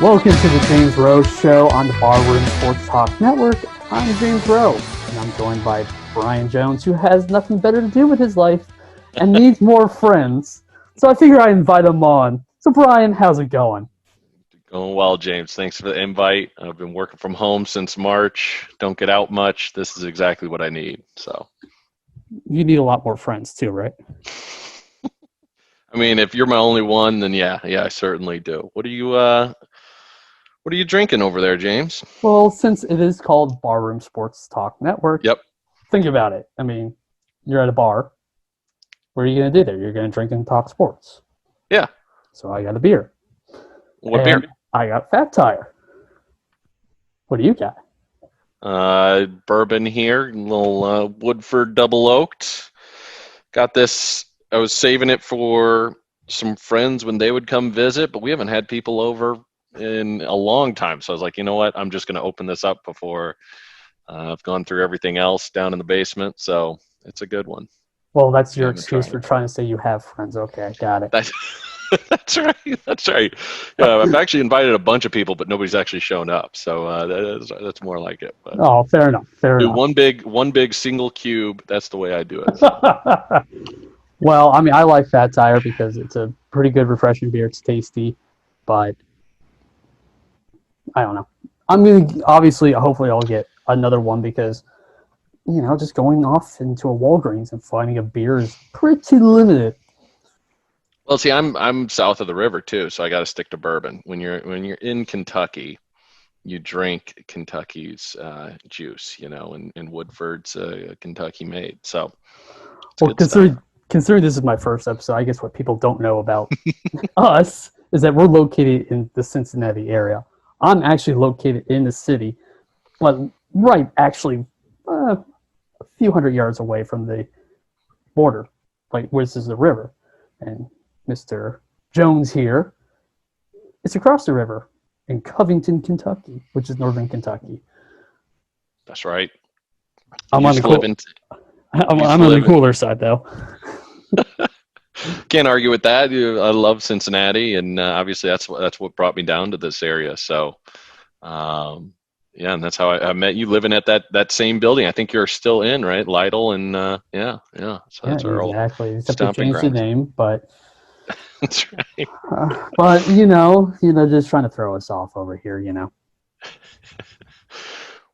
Welcome to the James Rowe Show on the Barroom Sports Talk Network. I'm James Rowe, and I'm joined by Bryan Jones, who has nothing better to do with his life and needs more friends. So I figure I invite him on. So Bryan, how's it going? Going well, James. Thanks for the invite. I've been working from home since March. Don't get out much. This is exactly what I need. So, You need a lot more friends too, right? I mean, if you're my only one, then yeah, I certainly do. What are you drinking over there, James? Well, since it is called Barroom Sports Talk Network, Yep. think about it. I mean, you're at a bar. What are you going to do there? You're going to drink and talk sports. Yeah. So I got a beer. What And beer? I got Fat Tire. What do you got? Bourbon here, a little Woodford double oaked. Got this. I was saving it for some friends when they would come visit, but we haven't had people over in a long time. So I was like, you know what? I'm just going to open this up before I've gone through everything else down in the basement. So it's a good one. Well, that's your Haven't excuse tried for it. trying to say you have friends. Okay, I got it. That's right. That's right. Yeah, I've actually invited a bunch of people, but nobody's actually shown up. So that's more like it. But Oh, fair enough. Fair do enough. one big single cube. That's the way I do it. Well, I mean, I like Fat Tire because it's a pretty good, refreshing beer. It's tasty, but I don't know. I'm gonna obviously, hopefully, I'll get another one because just going off into a Walgreens and finding a beer is pretty limited. Well, see, I'm south of the river too, so I got to stick to bourbon. When you're in Kentucky, you drink Kentucky's juice, and Woodford's Kentucky made. So it's Well, good stuff. considering this is my first episode, I guess what people don't know about us is that we're located in the Cincinnati area. I'm actually located in the city, but right actually a few hundred yards away from the border, like where this is the river. And Mr. Jones here is across the river in Covington, Kentucky, which is northern Kentucky. That's right. I'm on the cooler side, though. Can't argue with that. I love Cincinnati, and obviously that's what brought me down to this area. So, yeah, and that's how I met you, living at that same building. I think you're still in, right, Lytle, and yeah. So that's our exactly. old Except they stomping changed the grounds. name, but That's right. but just trying to throw us off over here. Well,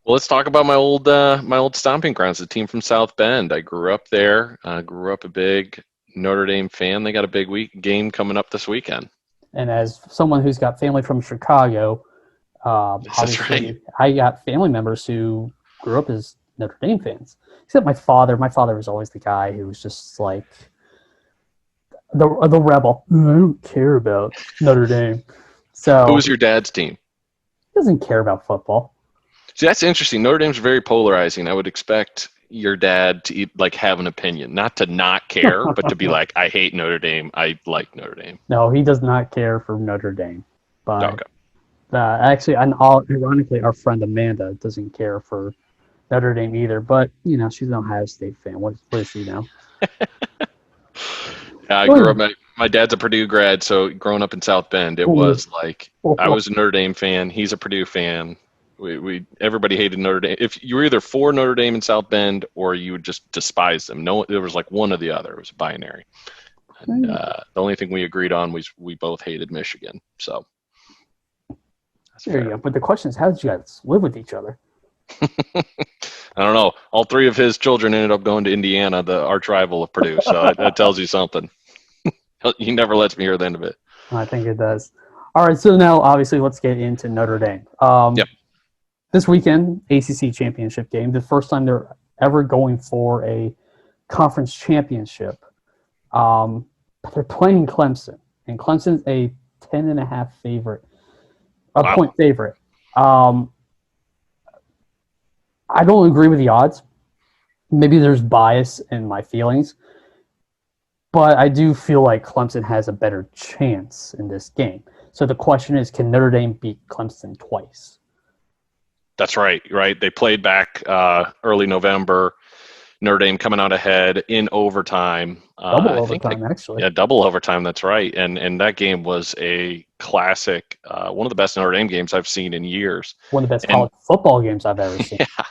let's talk about my old stomping grounds. The team from South Bend. I grew up there. Grew up a big Notre Dame fan. They got a big game coming up this weekend. And as someone who's got family from Chicago, That's obviously right. I got family members who grew up as Notre Dame fans. Except my father. My father was always the guy who was just like the rebel. I don't care about Notre Dame. So Who was your dad's team? he doesn't care about football. See, that's interesting. Notre Dame's very polarizing. I would expect your dad to have an opinion, not to not care, but to be like, I hate Notre Dame. I like Notre Dame. No, he does not care for Notre Dame. But Okay. actually, ironically, our friend Amanda doesn't care for Notre Dame either. But she's an Ohio State fan. What does she know? I grew up. My dad's a Purdue grad, so growing up in South Bend, it was like I was a Notre Dame fan. He's a Purdue fan. Everybody hated Notre Dame. If you were either for Notre Dame in South Bend or you would just despise them. No, there was like one or the other. It was binary. And the only thing we agreed on was we both hated Michigan. So that's There you go. But the question is, how did you guys live with each other? I don't know. All three of his children ended up going to Indiana, the arch rival of Purdue. So that tells you something. He never lets me hear the end of it. I think it does. All right, so now obviously let's get into Notre Dame. Yep. This weekend, ACC Championship game, the first time they're ever going for a conference championship. But they're playing Clemson, and Clemson's a 10.5 favorite, point favorite. I don't agree with the odds. Maybe there's bias in my feelings, but I do feel like Clemson has a better chance in this game. So the question is, can Notre Dame beat Clemson twice? That's right. They played back early November. Notre Dame coming out ahead in overtime. Double I think overtime, actually. yeah, double overtime. That's right. And that game was a classic, one of the best Notre Dame games I've seen in years. One of the best And college football games I've ever seen. yeah,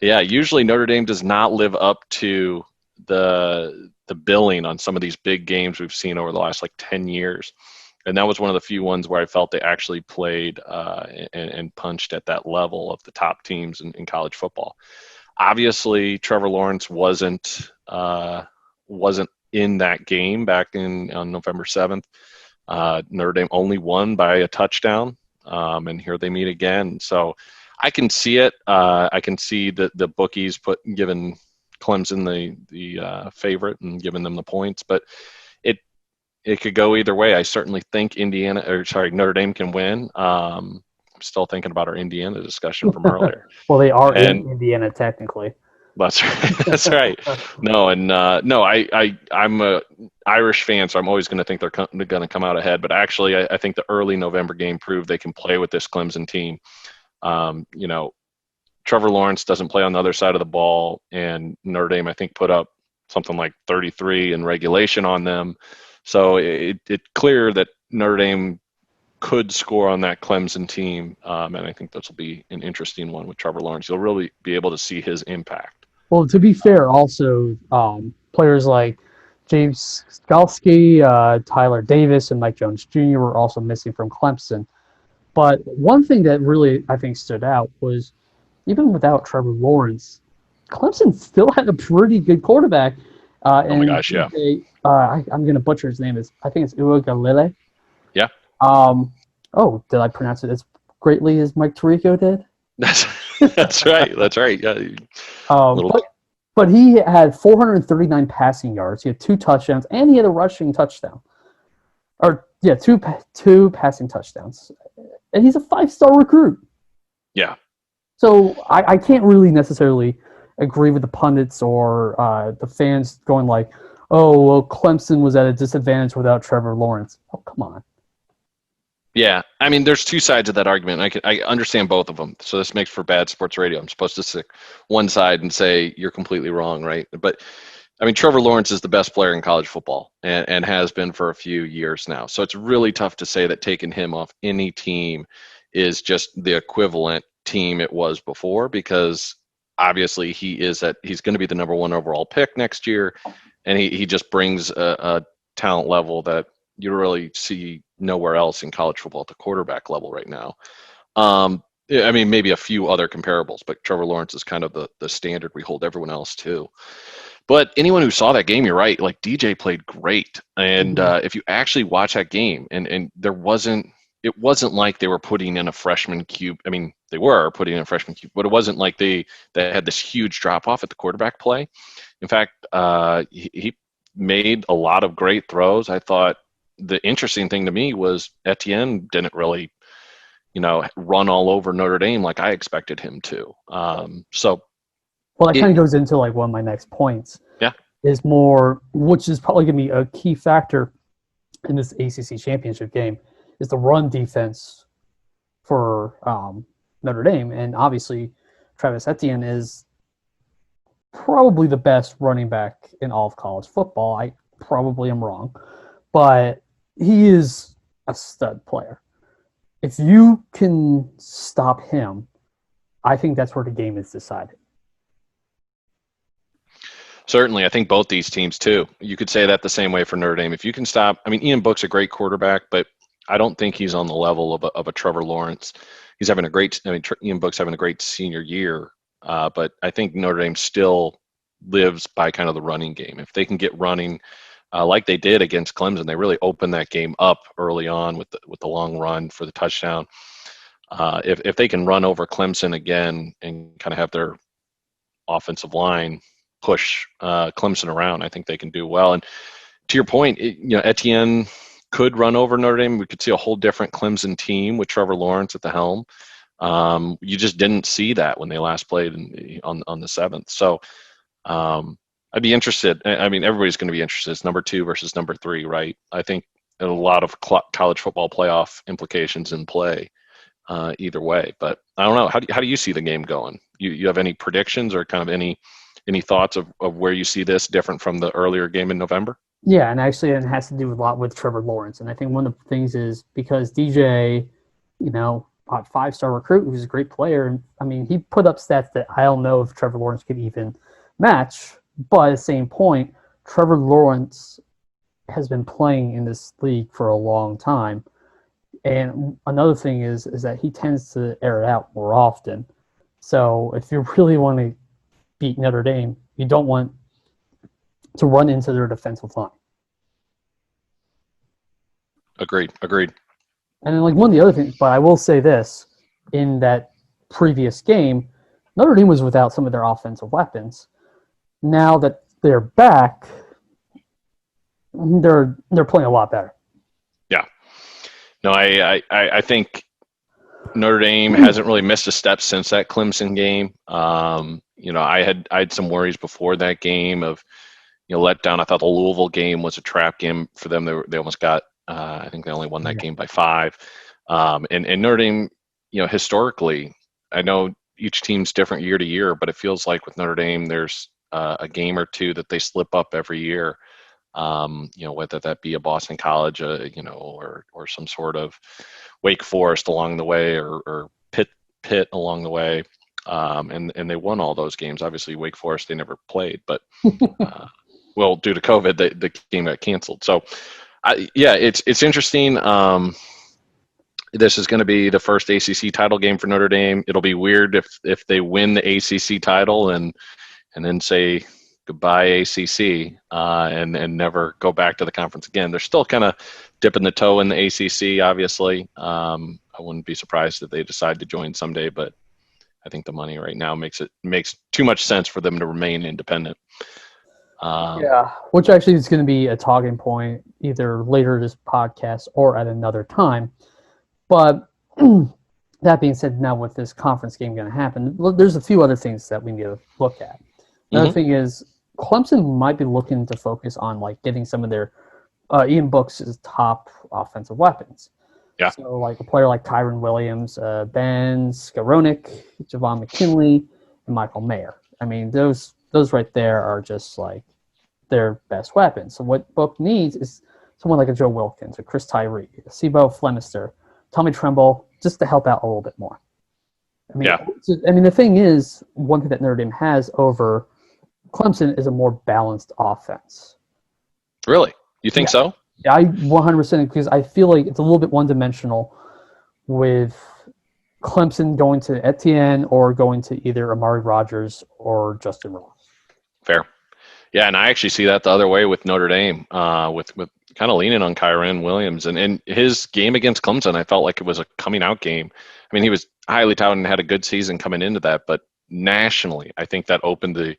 yeah. Usually Notre Dame does not live up to the billing on some of these big games we've seen over the last like 10 years. And that was one of the few ones where I felt they actually played and punched at that level of the top teams in college football. Obviously, Trevor Lawrence wasn't in that game back on November 7th. Notre Dame only won by a touchdown, and here they meet again. So I can see it. I can see the bookies giving Clemson the favorite and giving them the points, but it could go either way. I certainly think Notre Dame can win. I'm still thinking about our Indiana discussion from earlier. Well, they are in Indiana technically. That's right. That's right. No, and no, I'm a Irish fan, so I'm always going to think they're going to come out ahead. But actually, I think the early November game proved they can play with this Clemson team. Trevor Lawrence doesn't play on the other side of the ball, and Notre Dame, I think, put up something like 33 in regulation on them. So it's clear that Notre Dame could score on that Clemson team, and I think this will be an interesting one with Trevor Lawrence. You'll really be able to see his impact. Well, to be fair, also players like James Skalski, Tyler Davis, and Mike Jones Jr. were also missing from Clemson. But one thing that really, I think, stood out was even without Trevor Lawrence, Clemson still had a pretty good quarterback. Oh my gosh, yeah. I'm going to butcher his name. I think it's Uiagalelei. Yeah. Did I pronounce it as greatly as Mike Tirico did? That's right. That's right. Yeah. But he had 439 passing yards. He had 2 touchdowns, and he had a rushing touchdown. Two passing touchdowns. And he's a 5-star recruit. Yeah. So I can't really necessarily agree with the pundits or the fans going like, oh, well, Clemson was at a disadvantage without Trevor Lawrence. Oh, come on. Yeah, I mean, there's two sides of that argument. I understand both of them. So this makes for bad sports radio. I'm supposed to stick one side and say you're completely wrong, right? But I mean, Trevor Lawrence is the best player in college football and has been for a few years now. So it's really tough to say that taking him off any team is just the equivalent team it was before, because obviously he's going to be the number 1 overall pick next year, and he just brings a talent level that you really see nowhere else in college football at the quarterback level right now. I mean, maybe a few other comparables, but Trevor Lawrence is kind of the standard we hold everyone else to. But anyone who saw that game, you're right. Like, DJ played great, and if you actually watch that game, and it wasn't like they were putting in a freshman QB. I mean, they were putting in a freshman QB, but it wasn't like they had this huge drop off at the quarterback play. In fact, he made a lot of great throws. I thought the interesting thing to me was Etienne didn't really, run all over Notre Dame like I expected him to. Well, that kind of goes into like one of my next points. Yeah, is more, which is probably going to be a key factor in this ACC championship game, is the run defense for Notre Dame. And obviously, Travis Etienne is probably the best running back in all of college football. I probably am wrong, but he is a stud player. If you can stop him, I think that's where the game is decided. Certainly. I think both these teams, too. You could say that the same way for Notre Dame. If you can stop – I mean, Ian Book's a great quarterback, but I don't think he's on the level of a Trevor Lawrence. He's having Ian Book's having a great senior year, but I think Notre Dame still lives by kind of the running game. If they can get running like they did against Clemson, they really opened that game up early on with the long run for the touchdown. If they can run over Clemson again and kind of have their offensive line push Clemson around, I think they can do well. And to your point, Etienne could run over Notre Dame. We could see a whole different Clemson team with Trevor Lawrence at the helm. You just didn't see that when they last played on the 7th. So I'd be interested. I mean, everybody's going to be interested. It's number 2 versus number 3, right? I think a lot of college football playoff implications in play either way. But I don't know. How do you see the game going? You have any predictions or kind of any Any thoughts of where you see this different from the earlier game in November? Yeah, and actually it has to do a lot with Trevor Lawrence. And I think one of the things is because DJ, a 5-star recruit who's a great player, and I mean, he put up stats that I don't know if Trevor Lawrence could even match. But at the same point, Trevor Lawrence has been playing in this league for a long time. And another thing is that he tends to air it out more often. So if you really want to beat Notre Dame, you don't want to run into their defensive line. Agreed. And then, one of the other things, but I will say this, in that previous game, Notre Dame was without some of their offensive weapons. Now that they're back, they're playing a lot better. Yeah. No, I think Notre Dame hasn't really missed a step since that Clemson game. I had some worries before that game of let down. I thought the Louisville game was a trap game for them. They almost got. I think they only won that game by 5. And Notre Dame, historically, I know each team's different year to year, but it feels like with Notre Dame, there's a game or two that they slip up every year. Whether that be a Boston College, or some sort of Wake Forest along the way, or Pitt along the way, and they won all those games. Obviously, Wake Forest they never played, but due to COVID, the game got canceled. So, it's interesting. This is going to be the first ACC title game for Notre Dame. It'll be weird if they win the ACC title and then say goodbye ACC and never go back to the conference again. They're still kind of dipping the toe in the ACC, obviously. I wouldn't be surprised if they decide to join someday, but I think the money right now makes too much sense for them to remain independent. Which actually is going to be a talking point either later this podcast or at another time. But that being said, now with this conference game going to happen, there's a few other things that we need to look at. Another thing is Clemson might be looking to focus on getting some of their Ian Book's top offensive weapons. Yeah. So a player like Kyron Williams, Ben Skowronek, Javon McKinley, and Michael Mayer. I mean, those right there are just their best weapons. So what Book needs is someone like a Joe Wilkins, a Chris Tyree, a Sibo Flemister, Tommy Tremble, just to help out a little bit more. The thing is, one thing that Notre Dame has over Clemson is a more balanced offense. Really? You think so? Yeah, I 100%, because I feel like it's a little bit one-dimensional with Clemson going to Etienne or going to either Amari Rodgers or Justin Rowe. Fair. Yeah, and I actually see that the other way with Notre Dame, with kind of leaning on Kyron Williams. And his game against Clemson, I felt like it was a coming-out game. I mean, he was highly touted and had a good season coming into that, but nationally, I think that opened a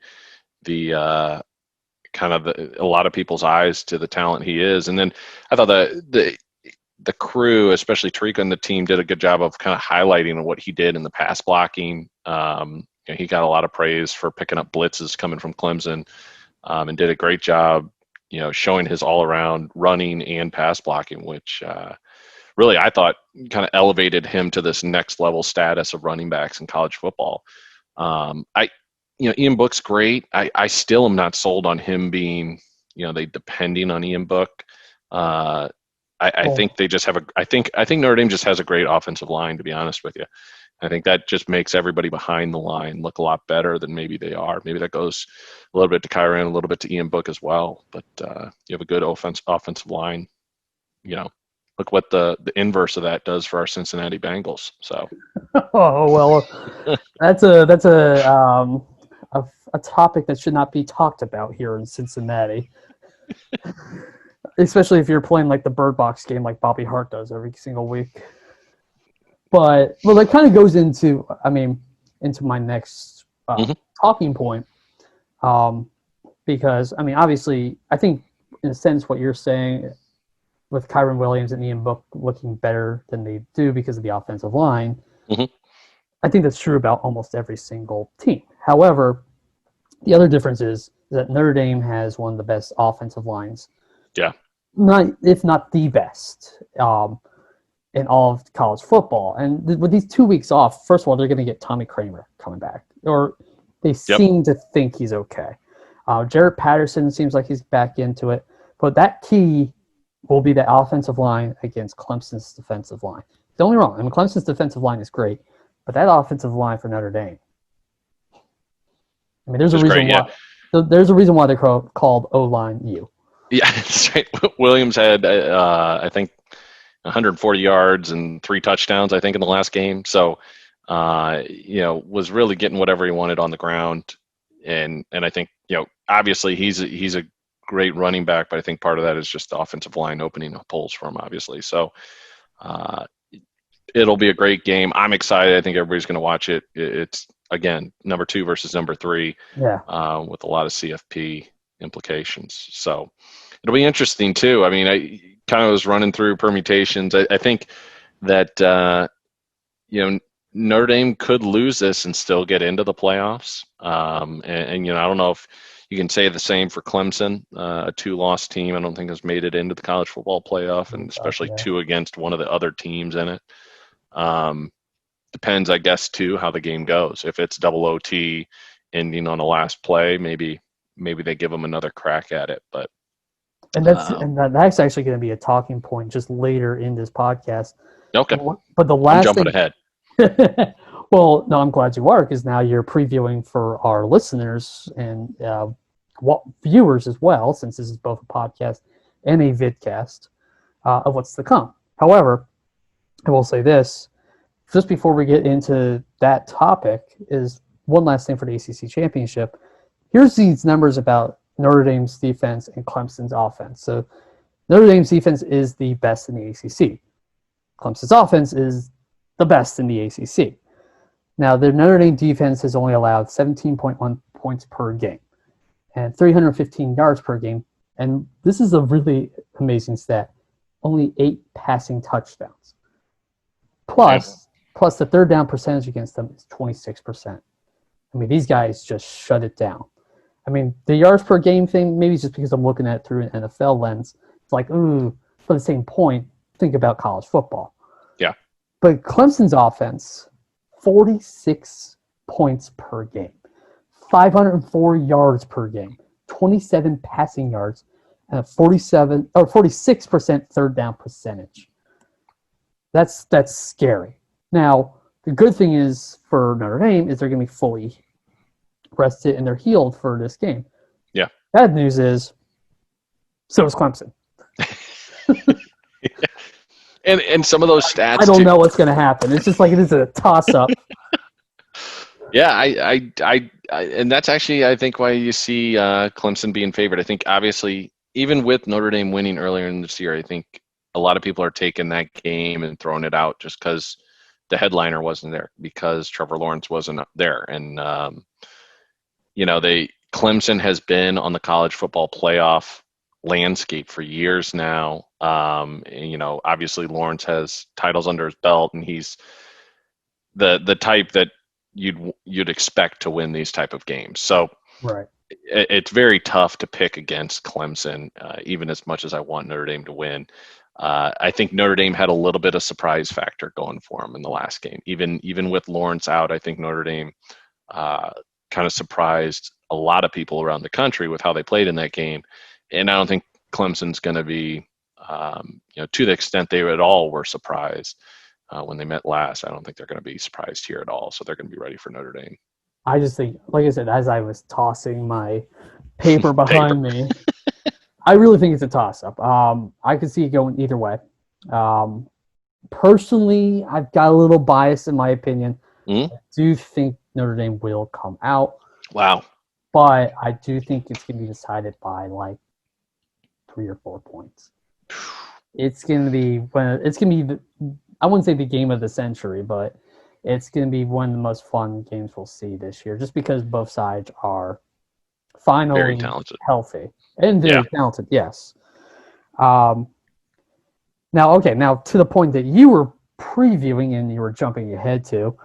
lot of people's eyes to the talent he is. And then I thought that the crew, especially Tariq and the team, did a good job of kind of highlighting what he did in the pass blocking. He got a lot of praise for picking up blitzes coming from Clemson, and did a great job, showing his all-around running and pass blocking, which really I thought kind of elevated him to this next level status of running backs in college football. Ian Book's great. I still am not sold on him being, they depending on Ian Book. I think they just have I think Notre Dame just has a great offensive line, to be honest with you. I think that just makes everybody behind the line look a lot better than maybe they are. Maybe that goes a little bit to Kyron, a little bit to Ian Book as well. But you have a good offensive line. Look what the inverse of that does for our Cincinnati Bengals. So. Oh well, that's a topic that should not be talked about here in Cincinnati. Especially if you're playing the Bird Box game like Bobby Hart does every single week. But that kind of goes into my next talking point, because obviously I think in a sense what you're saying with Kyron Williams and Ian Book looking better than they do because of the offensive line, I think that's true about almost every single team. However, the other difference is that Notre Dame has one of the best offensive lines. Yeah. If not the best. In all of college football. And with these 2 weeks off, first of all, they're going to get Tommy Kramer coming back. Or They seem to think he's okay. Jarrett Patterson seems like he's back into it. But that key will be the offensive line against Clemson's defensive line. Don't get me wrong. I mean, Clemson's defensive line is great, but that offensive line for Notre Dame. I mean, there's a reason why. There's a reason why they're called O-line U. Yeah, that's right. Williams had, I think, 140 yards and 3 touchdowns, I think, in the last game. So, was really getting whatever he wanted on the ground. And I think, obviously he's a great running back, but I think part of that is just the offensive line opening up holes for him, obviously. So, it'll be a great game. I'm excited. I think everybody's going to watch it. It's, again, number 2 versus number 3, with a lot of CFP implications. So it'll be interesting too. I mean, I kind of was running through permutations. I think that, Notre Dame could lose this and still get into the playoffs. And I don't know if you can say the same for Clemson, a 2-loss team. I don't think has made it into the college football playoff, and especially 2 against one of the other teams in it. Depends, I guess, too, how the game goes. If it's double OT ending on the last play, maybe they give them another crack at it. But that's actually going to be a talking point just later in this podcast. Okay. But the last I'm jumping ahead. Well, no, I'm glad you are, because now you're previewing for our listeners and viewers as well, since this is both a podcast and a vidcast of what's to come. However, I will say this, just before we get into that topic, is one last thing for the ACC Championship. Here's these numbers about Notre Dame's defense and Clemson's offense. So Notre Dame's defense is the best in the ACC. Clemson's offense is the best in the ACC. Now, the Notre Dame defense has only allowed 17.1 points per game and 315 yards per game. And this is a really amazing stat. Only 8 passing touchdowns. Plus the third down percentage against them is 26%. I mean, these guys just shut it down. I mean, the yards per game thing, maybe it's just because I'm looking at it through an NFL lens. It's like, for the same point, think about college football. Yeah. But Clemson's offense, 46 points per game, 504 yards per game, 27 passing yards, and a 46% third down percentage. That's scary. Now, the good thing is for Notre Dame is they're going to be fully rested and they're healed for this game. Yeah. Bad news is, so is Clemson. And some of those stats, I don't know what's going to happen. It's just like it is a toss-up. Yeah, I and that's actually, I think, why you see Clemson being favored. I think, obviously, even with Notre Dame winning earlier in this year, I think a lot of people are taking that game and throwing it out just because the headliner wasn't there, because Trevor Lawrence wasn't there. And, Clemson has been on the college football playoff landscape for years now. Obviously Lawrence has titles under his belt, and he's the type that you'd expect to win these type of games. So right. It's very tough to pick against Clemson, even as much as I want Notre Dame to win. I think Notre Dame had a little bit of surprise factor going for them in the last game. Even with Lawrence out, I think Notre Dame kind of surprised a lot of people around the country with how they played in that game. And I don't think Clemson's going to be, to the extent they at all were surprised when they met last. I don't think they're going to be surprised here at all. So they're going to be ready for Notre Dame. I just think, like I said, as I was tossing my paper behind me, I really think it's a toss-up. I could see it going either way. Personally, I've got a little bias in my opinion. I do think Notre Dame will come out. Wow. But I do think it's going to be decided by like 3 or 4 points. It's going to be I wouldn't say the game of the century, but it's going to be one of the most fun games we'll see this year, just because both sides are finally very talented, healthy, and very talented. Yes. Now to the point that you were previewing and you were jumping ahead to,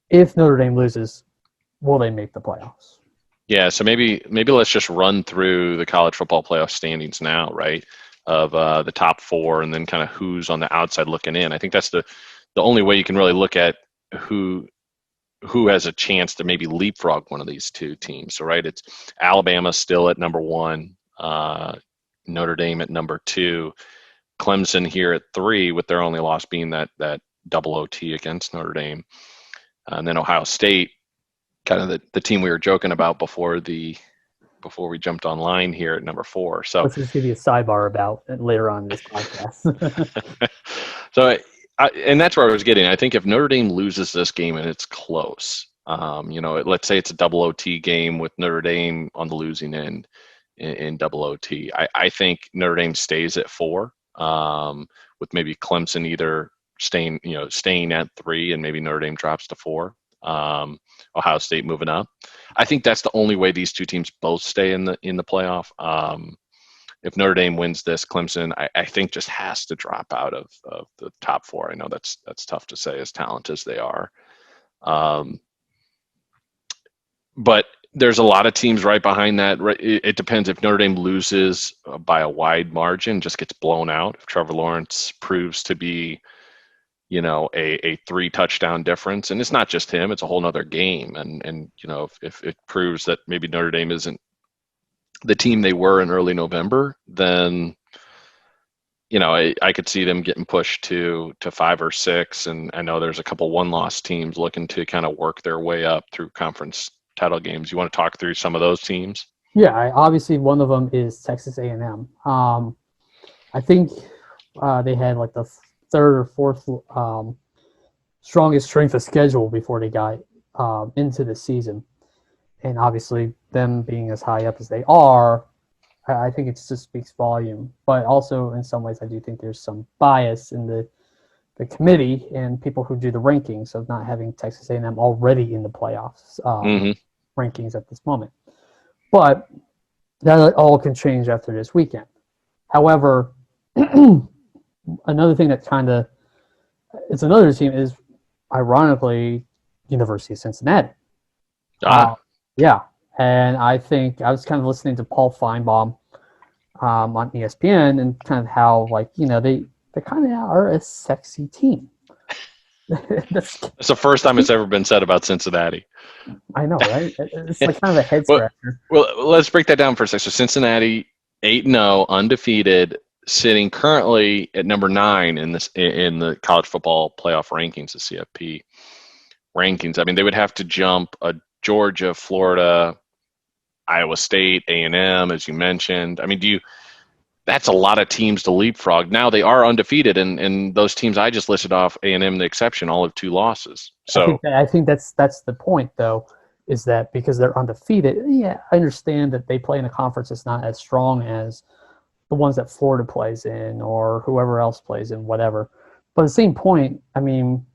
if Notre Dame loses, will they make the playoffs? Yeah, so maybe let's just run through the college football playoff standings now, right? Of the top 4, and then kind of who's on the outside looking in. I think that's the only way you can really look at who who has a chance to maybe leapfrog one of these two teams. So, right, it's Alabama still at number 1, Notre Dame at number 2, Clemson here at 3, with their only loss being that double OT against Notre Dame, and then Ohio State, kind of the team we were joking about before we jumped online here at number 4. So let's just give you a sidebar about it later on in this podcast. So, and that's where I was getting. I think if Notre Dame loses this game and it's close, let's say it's a double OT game with Notre Dame on the losing end in double OT. I think Notre Dame stays at 4, with maybe Clemson either staying at 3 and maybe Notre Dame drops to 4. Ohio State moving up. I think that's the only way these two teams both stay in the playoff. If Notre Dame wins this, Clemson, I think, just has to drop out of the top 4. I know that's tough to say, as talented as they are. But there's a lot of teams right behind that. It depends if Notre Dame loses by a wide margin, just gets blown out. If Trevor Lawrence proves to be, a 3 touchdown difference, and it's not just him, it's a whole nother game. And if it proves that maybe Notre Dame isn't the team they were in early November, then I could see them getting pushed to 5 or 6. And I know there's a couple 1-loss teams looking to kind of work their way up through conference title games. You want to talk through some of those teams? Yeah, obviously one of them is Texas A&M. I think they had like the 3rd or 4th strongest strength of schedule before they got into the season. And obviously them being as high up as they are, I think it just speaks volume. But also in some ways I do think there's some bias in the committee and people who do the rankings of not having Texas A&M already in the playoffs rankings at this moment. But that all can change after this weekend. However, another thing that it's another team is, ironically, University of Cincinnati. Yeah, and I think I was kind of listening to Paul Feinbaum on ESPN, and kind of how they kind of are a sexy team. That's the first time it's ever been said about Cincinnati. I know, right? It's like kind of a head scratcher. Well, let's break that down for a second. So Cincinnati 8-0, undefeated, sitting currently at number 9 in the college football playoff rankings, the CFP rankings. I mean, they would have to jump a Georgia, Florida, Iowa State, A&M, as you mentioned. I mean, that's a lot of teams to leapfrog. Now they are undefeated, and those teams I just listed off, A&M the exception, all have 2 losses. So I think that's the point, though, is that because they're undefeated, yeah, I understand that they play in a conference that's not as strong as the ones that Florida plays in or whoever else plays in, whatever. But at the same point, I mean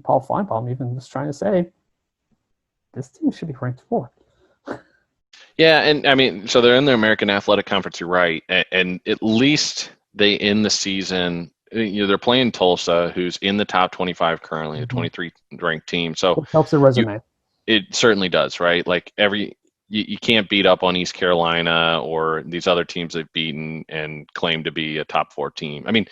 Paul Feinbaum even was trying to say this team should be ranked 4th. Yeah, and I mean, so they're in the American Athletic Conference, you're right, and at least they end the season. They're playing Tulsa, who's in the top 25 currently, a 23 ranked team. So it helps their resume. It certainly does, right? Like you can't beat up on East Carolina or these other teams they've beaten and claim to be a top 4 team. I mean,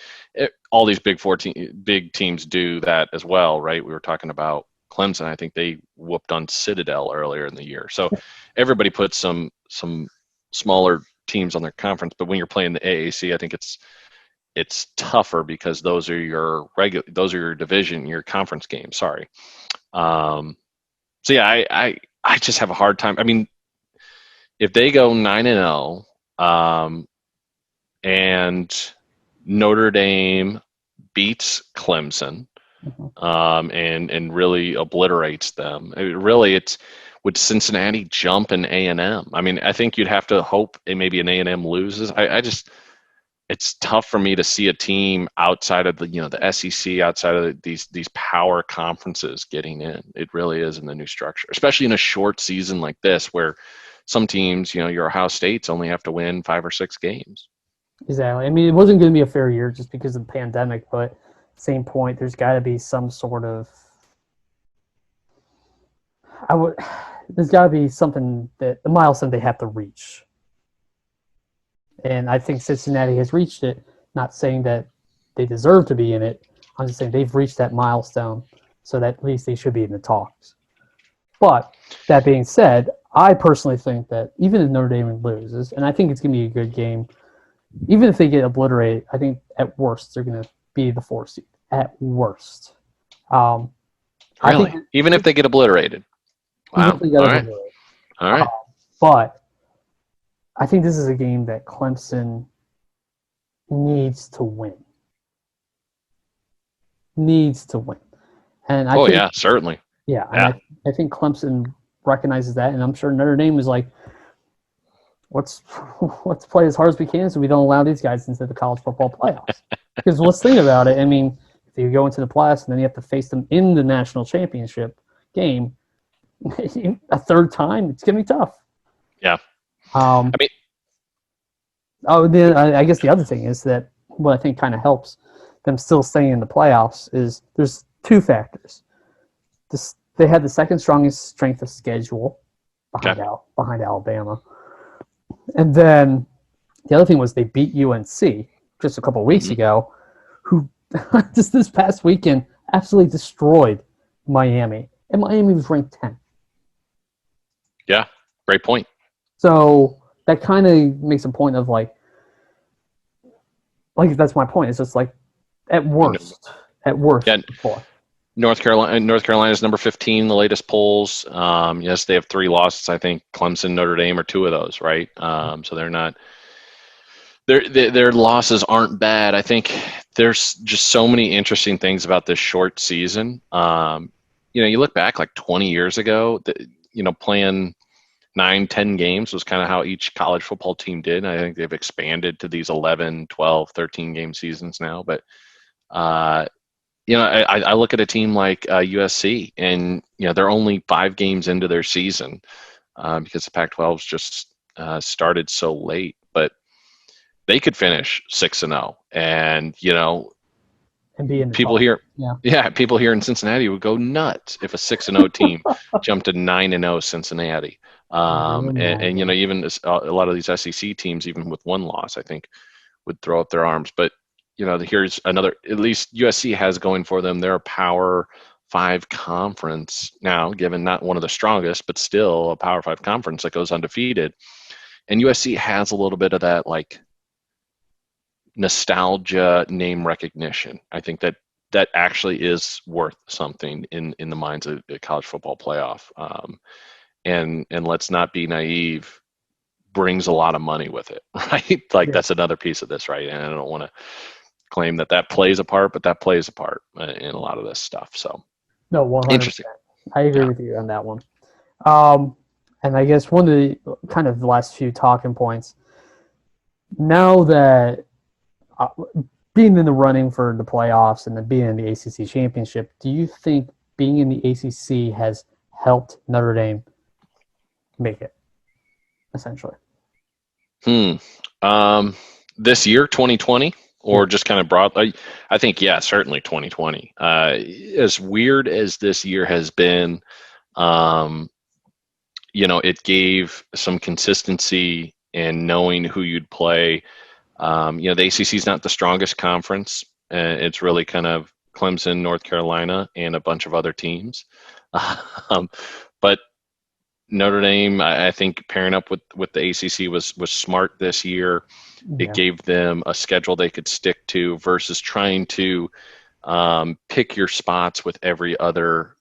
all these big teams do that as well, right? We were talking about Clemson. I think they whooped on Citadel earlier in the year. So everybody puts some smaller teams on their conference, but when you're playing the AAC, I think it's tougher because those are your division, your conference games. Sorry. So yeah, I just have a hard time. I mean, if they go 9-0, and Notre Dame beats Clemson, and really obliterates them, would Cincinnati jump an A&M? I mean, I think you'd have to hope maybe an A&M loses. It's tough for me to see a team outside of the SEC, outside of these power conferences getting in. It really is in the new structure, especially in a short season like this, where some teams, your Ohio States only have to win 5 or 6 games. Exactly. I mean, it wasn't going to be a fair year just because of the pandemic, but same point, there's got to be some sort of there's got to be something that the milestone they have to reach. And I think Cincinnati has reached it, not saying that they deserve to be in it. I'm just saying they've reached that milestone. so that at least they should be in the talks. But that being said, I personally think that even if Notre Dame loses, and I think it's going to be a good game, even if they get obliterated, I think at worst they're going to be the 4 seed. At worst. Really? I think Even if they get obliterated? Wow. All right. All right. But I think this is a game that Clemson needs to win. And I think, certainly. Yeah, and I think Clemson recognizes that, and I'm sure Notre Dame is like, let's play as hard as we can so we don't allow these guys into the college football playoffs. Because let's think about it. I mean, if you go into the playoffs and then you have to face them in the national championship game a third time, it's going to be tough. Yeah. I guess the other thing is that what I think kind of helps them still staying in the playoffs is there's 2 factors. They had the second strongest strength of schedule behind Alabama. And then the other thing was they beat UNC just a couple of weeks ago, who just this past weekend absolutely destroyed Miami. And Miami was ranked 10th. Yeah, great point. So that kind of makes a point of like that's my point. It's just like at worst. Yeah. North Carolina is number 15 in the latest polls. Yes, they have 3 losses. I think Clemson, Notre Dame are 2 of those, right? So they're not. Their losses aren't bad. I think there's just so many interesting things about this short season. You look back like 20 years ago. Playing 9-10 games was kind of how each college football team did. I think they've expanded to these 11, 12, 13 game seasons now. But I look at a team like USC, and they're only 5 games into their season because the Pac-12's just started so late. But they could finish 6-0, and and be in the people top. here, people here in Cincinnati would go nuts if a 6-0 team jumped to 9-0 Cincinnati. And even a lot of these SEC teams, even with 1 loss, I think would throw up their arms. But here's another. At least USC has going for them. They're a Power 5 conference now, given not one of the strongest, but still a Power 5 conference that goes undefeated. And USC has a little bit of that like nostalgia, name recognition. I think that actually is worth something in the minds of the college football playoff. And let's not be naive. Brings a lot of money with it, right? That's another piece of this, right? And I don't want to claim that plays a part, but that plays a part in a lot of this stuff. So, no, 100%. Interesting. I agree with you on that one. And I guess one of the kind of the last few talking points. Now that being in the running for the playoffs and then being in the ACC Championship, do you think being in the ACC has helped Notre Dame make it, essentially? This year, 2020, or just kind of broad? I think, certainly 2020. As weird as this year has been, it gave some consistency in knowing who you'd play. The ACC is not the strongest conference. It's really kind of Clemson, North Carolina, and a bunch of other teams. But Notre Dame, I think pairing up with the ACC was smart this year. It gave them a schedule they could stick to versus trying to pick your spots with every other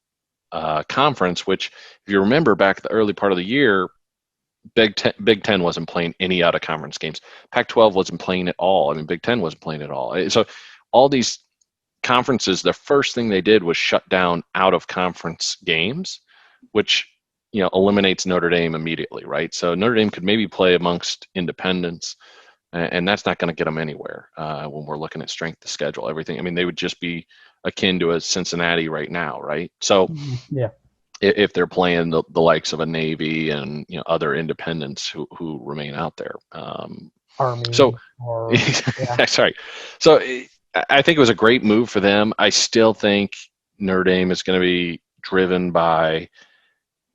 conference, which if you remember back the early part of the year, Big Ten wasn't playing any out of conference games. Pac-12 wasn't playing at all. I mean, Big Ten wasn't playing at all. So all these conferences, the first thing they did was shut down out of conference games, which eliminates Notre Dame immediately, right? So Notre Dame could maybe play amongst independents, and that's not going to get them anywhere when we're looking at strength of schedule, everything. I mean, they would just be akin to a Cincinnati right now, right? So if they're playing the likes of a Navy and other independents who remain out there, Army. Sorry. So I think it was a great move for them. I still think Notre Dame is going to be driven by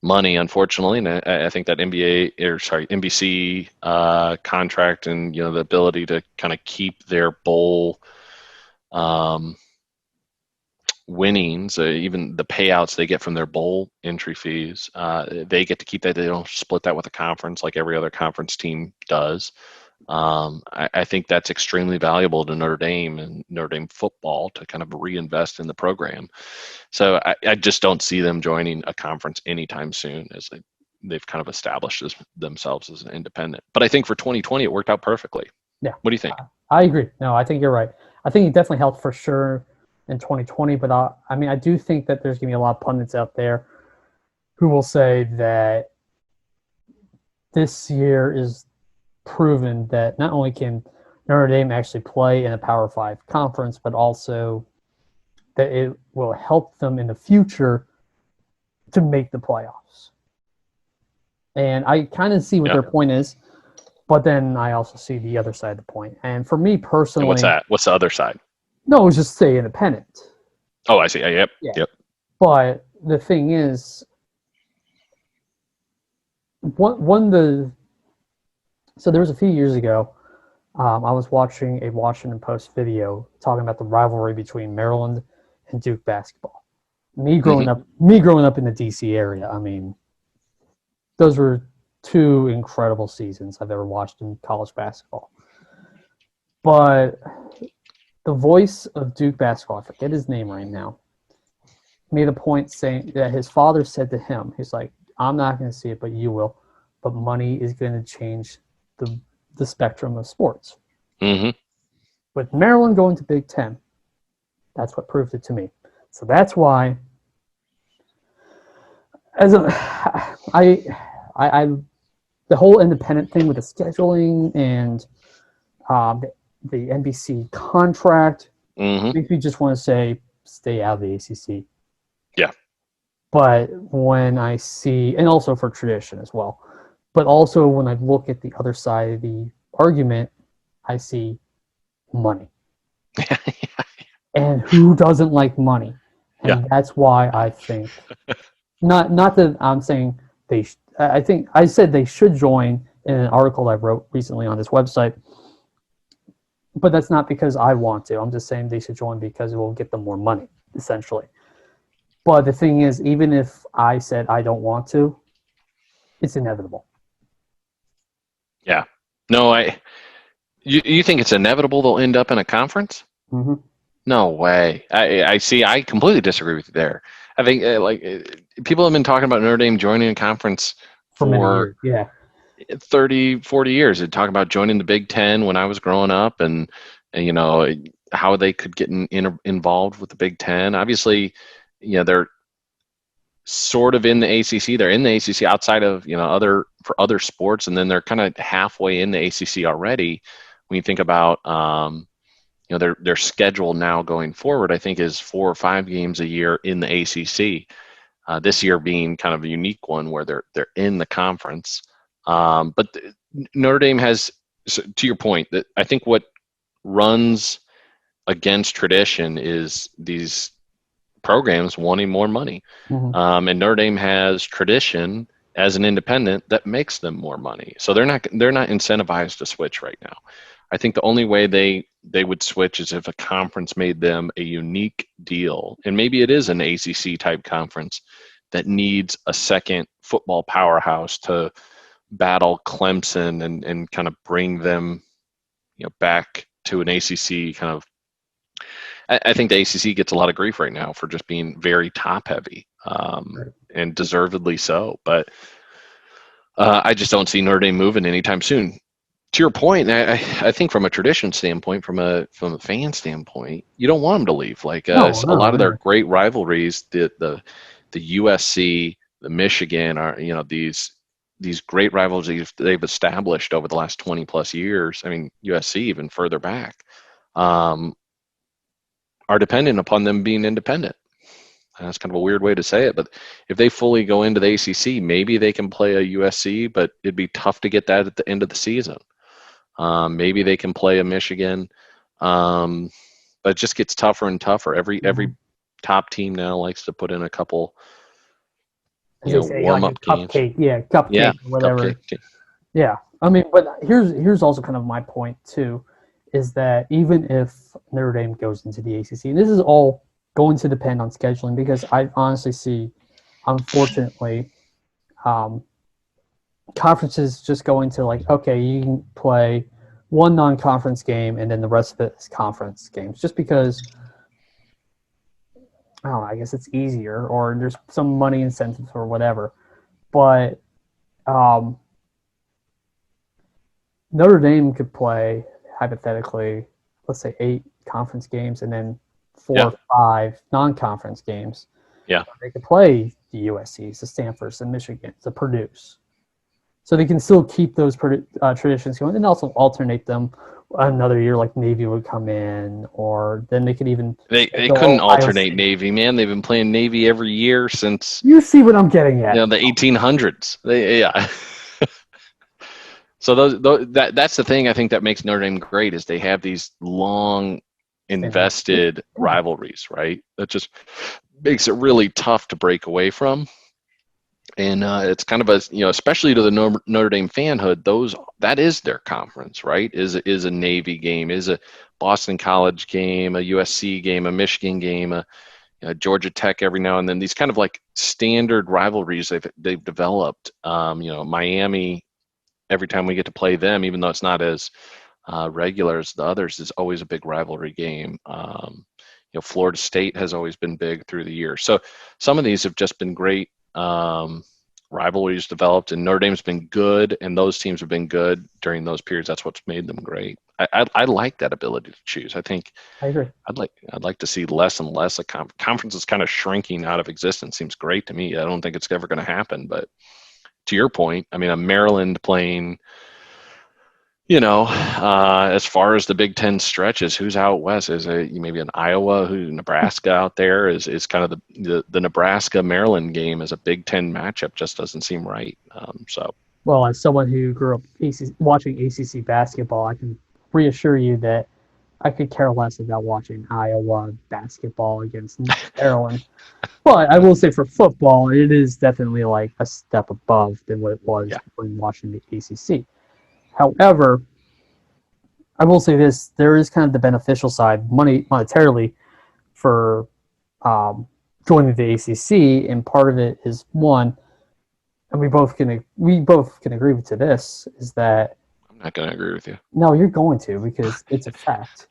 money, unfortunately, and I think that NBC contract and the ability to kind of keep their bowl winnings, even the payouts they get from their bowl entry fees, they get to keep that. They don't split that with a conference like every other conference team does. I think that's extremely valuable to Notre Dame and Notre Dame football to kind of reinvest in the program. So I just don't see them joining a conference anytime soon, as they've kind of established themselves as an independent. But I think for 2020, it worked out perfectly. Yeah. What do you think? I agree. No, I think you're right. I think it definitely helped for sure in 2020. But I do think that there's going to be a lot of pundits out there who will say that this year is proven that not only can Notre Dame actually play in a Power 5 conference, but also that it will help them in the future to make the playoffs. And I kind of see what their point is, but then I also see the other side of the point. And for me personally... And what's that? What's the other side? No, it's just stay independent. Oh, I see. Yep. But the thing is, so there was a few years ago, I was watching a Washington Post video talking about the rivalry between Maryland and Duke basketball. Me growing up in the DC area, I mean, those were two incredible seasons I've ever watched in college basketball. But the voice of Duke basketball, I forget his name right now, made a point saying that his father said to him, he's like, I'm not going to see it, but you will. But money is going to change the spectrum of sports. Mm-hmm. With Maryland going to Big Ten, that's what proved it to me. So that's why, the whole independent thing with the scheduling and the NBC contract makes me just want to say, stay out of the ACC. Yeah. But when I see, and also for tradition as well, but also when I look at the other side of the argument, I see money. And who doesn't like money? And that's why I think, not that I'm saying I think I said they should join in an article I wrote recently on this website, but that's not because I want to. I'm just saying they should join because it will get them more money, essentially. But the thing is, even if I said I don't want to, it's inevitable. Yeah. No, you think it's inevitable they'll end up in a conference? Mm-hmm. No way. I see. I completely disagree with you there. I think people have been talking about Notre Dame joining a conference for many years. 30, 40 years. They'd talk about joining the Big Ten when I was growing up and you know, how they could get involved with the Big Ten. Obviously, you know, they're sort of in the ACC. They're in the ACC outside of, you know, for other sports, and then they're kind of halfway in the ACC already. When you think about, you know, their schedule now going forward, I think is 4 or 5 games a year in the ACC. This year being kind of a unique one where they're in the conference. But Notre Dame has, to your point, that I think what runs against tradition is these programs wanting more money. Mm-hmm. And Notre Dame has tradition as an independent that makes them more money. So they're not incentivized to switch right now. I think the only way they would switch is if a conference made them a unique deal. And maybe it is an ACC type conference that needs a second football powerhouse to battle Clemson and kind of bring them, you know, back to an ACC kind of. I think the ACC gets a lot of grief right now for just being very top heavy, and deservedly so. But I just don't see Notre Dame moving anytime soon. To your point, I think from a tradition standpoint, from a fan standpoint, you don't want them to leave. Like a lot of their great rivalries, the USC, the Michigan are, you know, these great rivalries they've established over the last 20 plus years. I mean, USC even further back, are dependent upon them being independent. And that's kind of a weird way to say it, but if they fully go into the ACC, maybe they can play a USC, but it'd be tough to get that at the end of the season. Maybe they can play a Michigan, but it just gets tougher and tougher. Every top team now likes to put in a couple, warm-up games. Cupcake, whatever. Cupcake. Yeah, I mean, but here's also kind of my point too, is that even if Notre Dame goes into the ACC, and this is all going to depend on scheduling because I honestly see, unfortunately, conferences just go into like, okay, you can play one non-conference game and then the rest of it is conference games, just because I don't know, I guess it's easier or there's some money incentives or whatever. But um, Notre Dame could play hypothetically, let's say 8 conference games and then 4 Yeah. or 5 non-conference games. Yeah. They could play the USCs, the Stanfords, the Michigans, the Purdue's. So they can still keep those traditions going and also alternate them. Another year, like Navy would come in, or then they could even They go couldn't Ohio alternate State. Navy, man. They've been playing Navy every year since You see what I'm getting at? the 1800s. Yeah. So that's the thing I think that makes Notre Dame great is they have these long invested rivalries, right? That just makes it really tough to break away from. And it's kind of especially to the Notre Dame fanhood, that is their conference, right? Is a Navy game, is a Boston College game, a USC game, a Michigan game, a Georgia Tech every now and then. These kind of like standard rivalries they've developed. Miami, every time we get to play them, even though it's not as regular as the others, is always a big rivalry game. Florida State has always been big through the years. So some of these have just been great rivalries developed, and Notre Dame's been good, and those teams have been good during those periods. That's what's made them great. I like that ability to choose. I think I agree. I'd like to see less and less a conference is kind of shrinking out of existence. Seems great to me. I don't think it's ever going to happen, but to your point, I mean, a Maryland playing, as far as the Big Ten stretches, who's out west? Is it maybe an Iowa, Nebraska out there is kind of the Nebraska Maryland game as a Big Ten matchup just doesn't seem right. Well, as someone who grew up watching ACC basketball, I can reassure you that I could care less about watching Iowa basketball against Maryland. But I will say for football, it is definitely like a step above than what it was when watching the ACC. However, I will say this: there is kind of the beneficial side, monetarily, for joining the ACC, and part of it is one, and we both can agree to this, is that I'm not going to agree with you. No, you're going to because it's a fact.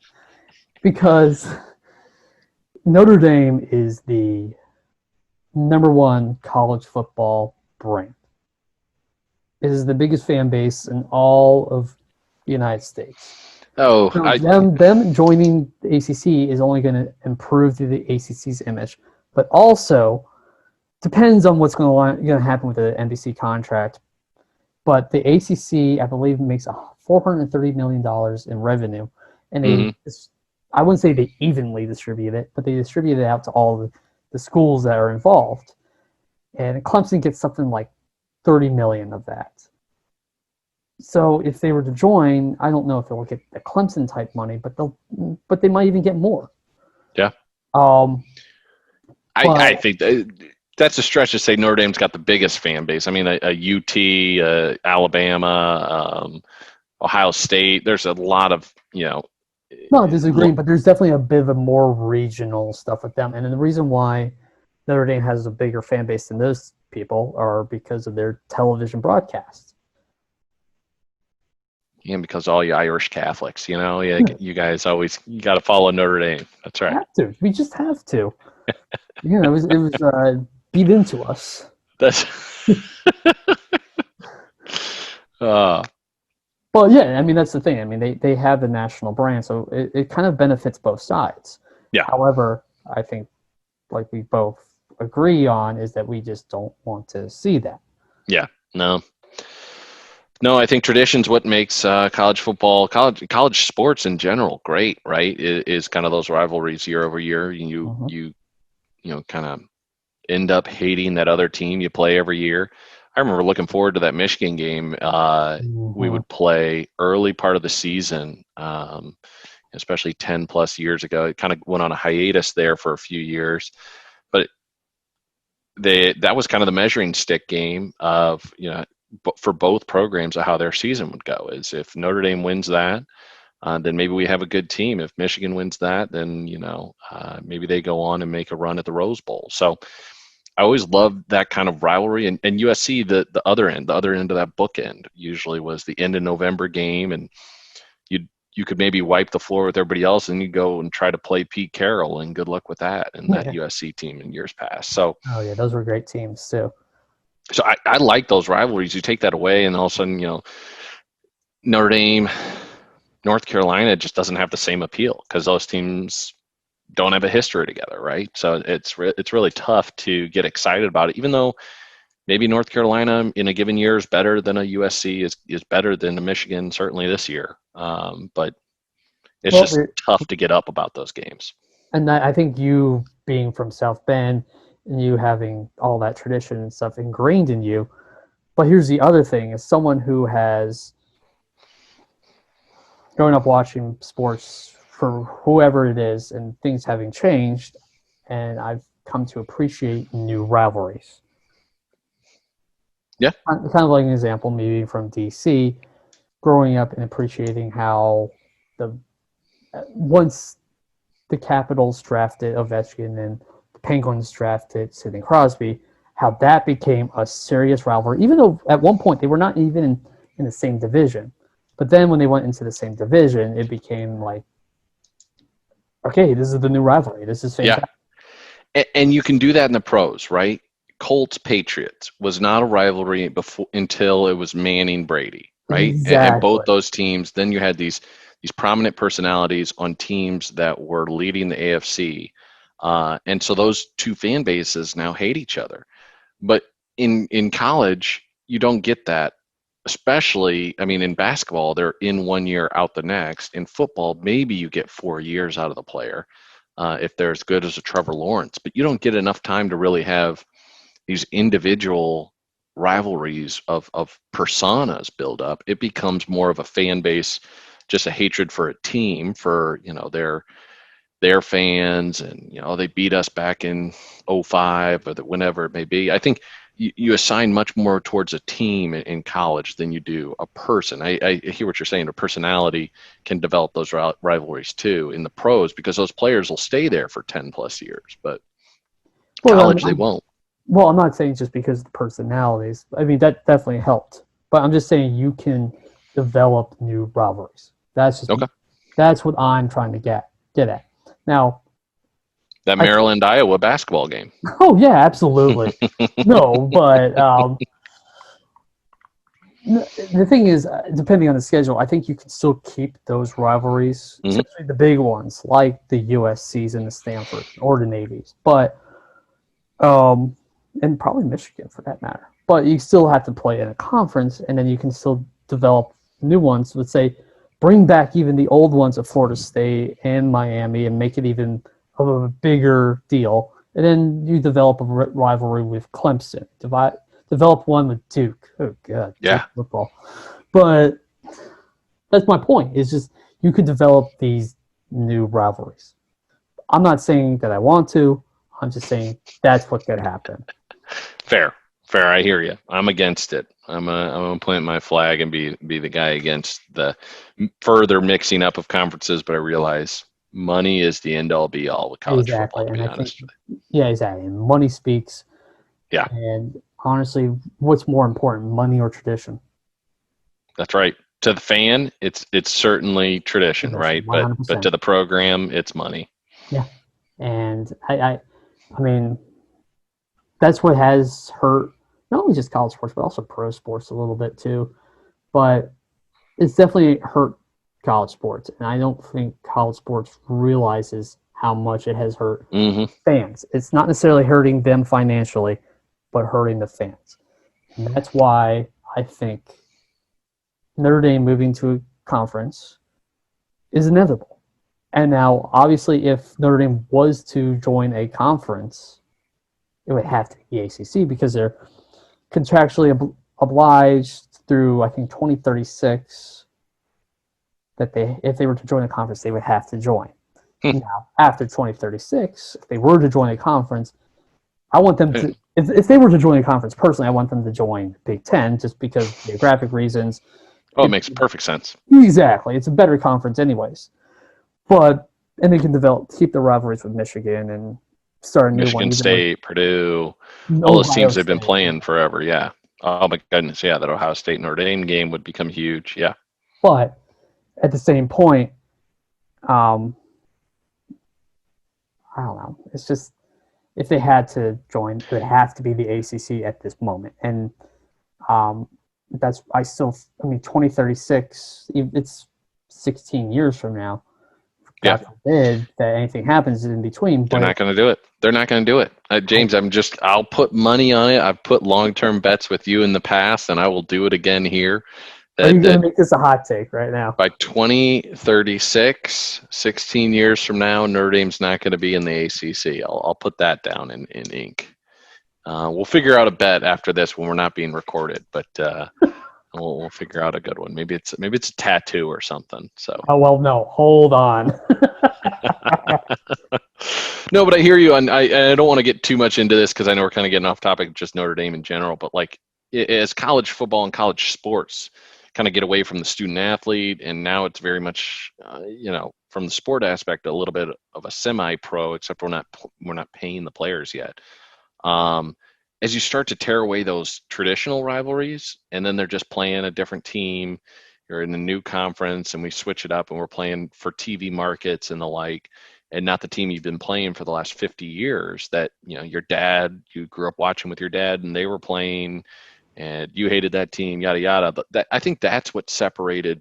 Because Notre Dame is the #1 college football brand. It is the biggest fan base in all of the United States. Oh, them joining the ACC is only going to improve the ACC's image, but also depends on what's going to happen with the NBC contract. But the ACC, I believe, makes $430 million in revenue, and I wouldn't say they evenly distribute it, but they distribute it out to all the schools that are involved. And Clemson gets something like $30 million of that. So if they were to join, I don't know if they'll get the Clemson type money, but they might even get more. Yeah. I think that's a stretch to say Notre Dame's got the biggest fan base. I mean, a UT, Alabama, Ohio State. There's a lot of No, disagreeing, but there's definitely a bit of a more regional stuff with them, and the reason why Notre Dame has a bigger fan base than those people are because of their television broadcasts. And because all you Irish Catholics, you guys you got to follow Notre Dame. That's right. We just have to. It was beat into us. That's. Well, yeah, I mean, that's the thing. I mean, they have the national brand, so it kind of benefits both sides. Yeah. However, I think, like we both agree on, is that we just don't want to see that. Yeah. No, I think tradition's what makes college football, college sports in general great, right? Is kind of those rivalries year over year. You kind of end up hating that other team you play every year. I remember looking forward to that Michigan game. We would play early part of the season, especially 10 plus years ago. It kind of went on a hiatus there for a few years, but that was kind of the measuring stick game of, for both programs of how their season would go. Is if Notre Dame wins that, then maybe we have a good team. If Michigan wins that, then maybe they go on and make a run at the Rose Bowl. So I always loved that kind of rivalry. And USC, the other end of that bookend usually was the end of November game, and you could maybe wipe the floor with everybody else, and you go and try to play Pete Carroll, and good luck with that and that USC team in years past. So those were great teams too. So I like those rivalries. You take that away, and all of a sudden, Notre Dame, North Carolina just doesn't have the same appeal because those teams don't have a history together, right? So it's really tough to get excited about it, even though maybe North Carolina in a given year is better than a USC, is better than a Michigan, certainly this year. But it's just tough to get up about those games. And I think you being from South Bend and you having all that tradition and stuff ingrained in you. But here's the other thing: as someone who has grown up watching sports for whoever it is and things having changed, and I've come to appreciate new rivalries. Yeah. Kind of like an example, maybe from DC, growing up and appreciating how once the Capitals drafted Ovechkin and the Penguins drafted Sidney Crosby, how that became a serious rivalry, even though at one point they were not even in the same division. But then when they went into the same division, it became like, okay, this is the new rivalry. This is fantastic. Yeah. And you can do that in the pros, right? Colts Patriots was not a rivalry until it was Manning Brady, right? Exactly. And both those teams, then you had these prominent personalities on teams that were leading the AFC. And so those two fan bases now hate each other. But in college, you don't get that. Especially, in basketball, they're in 1 year, out the next. In football, maybe you get 4 years out of the player if they're as good as a Trevor Lawrence. But you don't get enough time to really have these individual rivalries of personas build up. It becomes more of a fan base, just a hatred for a team, for their fans, and they beat us back in 2005 or whenever it may be. I think you assign much more towards a team in college than you do a person. I hear what you're saying. A personality can develop those rivalries too in the pros, because those players will stay there for 10 plus years, but college they won't. Well, I'm not saying just because of the personalities. That definitely helped. But I'm just saying you can develop new rivalries. That's just okay. That's what I'm trying to get at. Now, that Maryland-Iowa basketball game. Oh, yeah, absolutely. No, but the thing is, depending on the schedule, I think you can still keep those rivalries, especially the big ones, like the USCs and the Stanford or the Navies. But and probably Michigan for that matter. But you still have to play in a conference, and then you can still develop new ones. Let's say bring back even the old ones of Florida State and Miami and make it even of a bigger deal. And then you develop a rivalry with Clemson. Develop one with Duke. Oh, God. Yeah. Football. But that's my point. It's just you could develop these new rivalries. I'm not saying that I want to. I'm just saying that's what could happen. Fair. I hear you. I'm against it. I'm gonna plant my flag and be the guy against the further mixing up of conferences. But I realize money is the end all be all with college football. To be honest. Yeah, exactly. Money speaks. Yeah. And honestly, what's more important, money or tradition? That's right. To the fan, it's certainly tradition, right? 100%. But to the program, it's money. Yeah. And I mean, that's what has hurt not only just college sports, but also pro sports a little bit too. But it's definitely hurt college sports. And I don't think college sports realizes how much it has hurt fans. It's not necessarily hurting them financially, but hurting the fans. And that's why I think Notre Dame moving to a conference is inevitable. And now, obviously, if Notre Dame was to join a conference, it would have to be ACC because they're contractually obliged through, I think, 2036 that if they were to join a conference, they would have to join. Now, after 2036, if they were to join a conference, I want them to, if they were to join a conference, personally, I want them to join Big Ten just because of geographic reasons. Oh, it makes perfect sense. Exactly. It's a better conference anyways. And they can keep the rivalries with Michigan and start a new one. Michigan State, Purdue, all those Ohio teams they've been State. playing forever. Yeah. Oh my goodness. Yeah, that Ohio State Notre Dame game would become huge. Yeah. But at the same point, I don't know. It's just if they had to join, it would have to be the ACC at this moment. And I mean, 2036, it's 16 years from now. Yeah. God forbid that anything happens in between. They're not going to do it. They're not going to do it. James, I'll put money on it. I've put long-term bets with you in the past, and I will do it again here. Are you going to make this a hot take right now? By 2036, 16 years from now, Notre Dame's not going to be in the ACC. I'll put that down in ink. We'll figure out a bet after this when we're not being recorded, but we'll figure out a good one. Maybe it's a tattoo or something. So. Oh well, no, hold on. No, but I hear you, and I don't want to get too much into this because I know we're kind of getting off topic, just Notre Dame in general. But like, as college football and college sports kind of get away from the student athlete, and now it's very much, from the sport aspect, a little bit of a semi-pro, except we're not paying the players yet. As you start to tear away those traditional rivalries, and then they're just playing a different team, you're in a new conference, and we switch it up, and we're playing for TV markets and the like, and not the team you've been playing for the last 50 years that, you grew up watching with your dad, and they were playing, and you hated that team, yada, yada. But I think that's what separated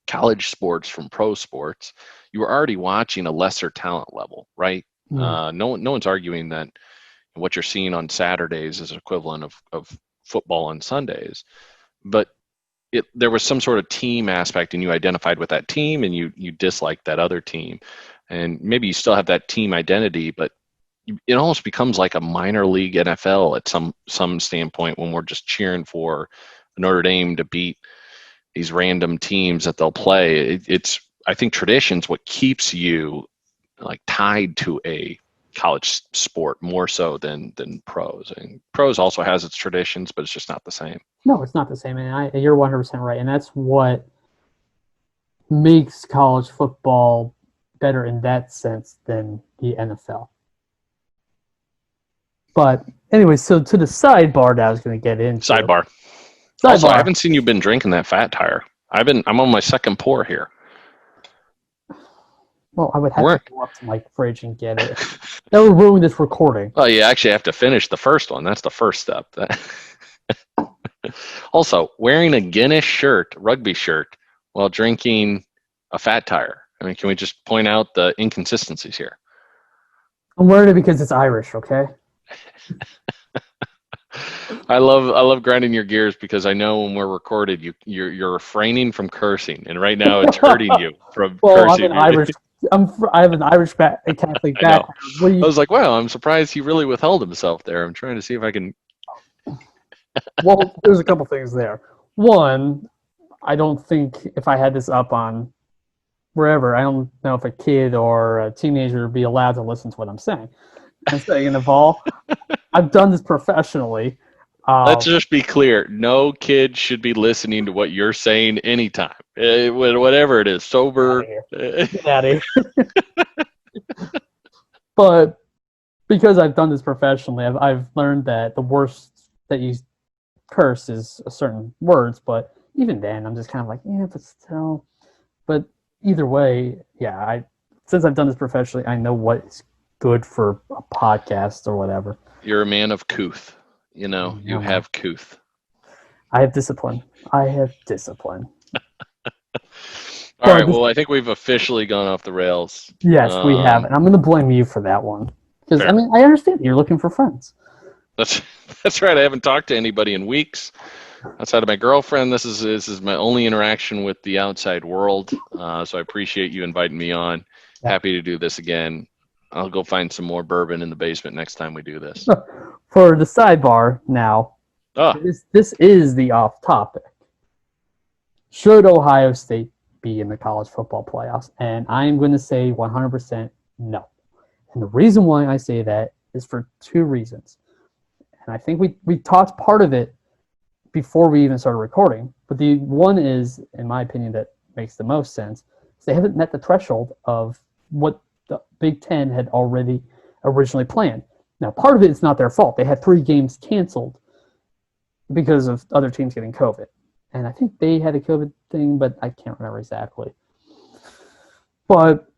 college sports from pro sports. You were already watching a lesser talent level, right? Mm. No one's arguing that what you're seeing on Saturdays is equivalent of football on Sundays, but there was some sort of team aspect, and you identified with that team, and you disliked that other team, and maybe you still have that team identity, but it almost becomes like a minor league NFL at some standpoint when we're just cheering for Notre Dame to beat these random teams that they'll play. I think tradition's what keeps you like tied to a college sport more so than pros. And pros also has its traditions, but it's just not the same. No, it's not the same. And you're 100% right. And that's what makes college football better in that sense than the NFL. But anyway, so to the sidebar that I was going to get into. Sidebar. Also, I haven't seen you been drinking that Fat Tire. I'm on my second pour here. Well, I would have to go up to my fridge and get it. That would ruin this recording. Well, you actually have to finish the first one. That's the first step. Also, wearing a Guinness rugby shirt, while drinking a Fat Tire. I mean, can we just point out the inconsistencies here? I'm wearing it because it's Irish, okay? I love grinding your gears because I know when we're recorded, you're refraining from cursing, and right now it's hurting you from cursing. I have an Irish Catholic background. I was like, wow, I'm surprised he really withheld himself there. I'm trying to see if I can. Well, there's a couple things there. One, I don't think if I had this up on wherever, I don't know if a kid or a teenager would be allowed to listen to what I'm saying. And second of all, I've done this professionally. Let's just be clear. No kid should be listening to what you're saying anytime. Whatever it is, sober. Get out of here. But because I've done this professionally, I've learned that the worst that you curse is certain words. But even then, I'm just kind of like, yeah, but still. But either way, yeah, since I've done this professionally, I know what is good for a podcast or whatever. You're a man of couth. You have couth. I have discipline. All right, well, I think we've officially gone off the rails. Yes, we have. And I'm going to blame you for that one. Because, I mean, I understand you're looking for friends. That's right. I haven't talked to anybody in weeks. Outside of my girlfriend, this is my only interaction with the outside world. So I appreciate you inviting me on. Yeah. Happy to do this again. I'll go find some more bourbon in the basement next time we do this. For the sidebar now, this is the off topic. Should Ohio State be in the college football playoffs? And I'm going to say 100% no. And the reason why I say that is for two reasons. And I think we talked part of it before we even started recording. But the one is, in my opinion, that makes the most sense. Is they haven't met the threshold of what the Big Ten had already originally planned. Now, part of it is not their fault. They had 3 games canceled because of other teams getting COVID. And I think they had a COVID thing, but I can't remember exactly. But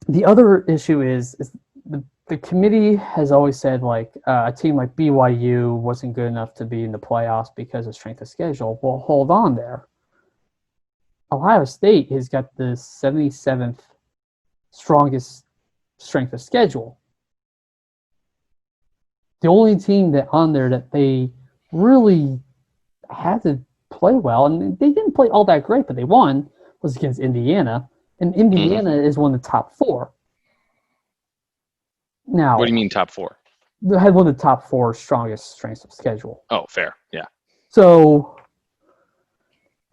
the other issue is the committee has always said like a team like BYU wasn't good enough to be in the playoffs because of strength of schedule. Well, hold on there. Ohio State has got the 77th strongest strength of schedule. The only team that on there that they really had to play well, and they didn't play all that great, but they won, was against Indiana. And Indiana is one of the top 4. Now, what do you mean top 4? They had one of the top 4 strongest strengths of schedule. Oh, fair. Yeah. So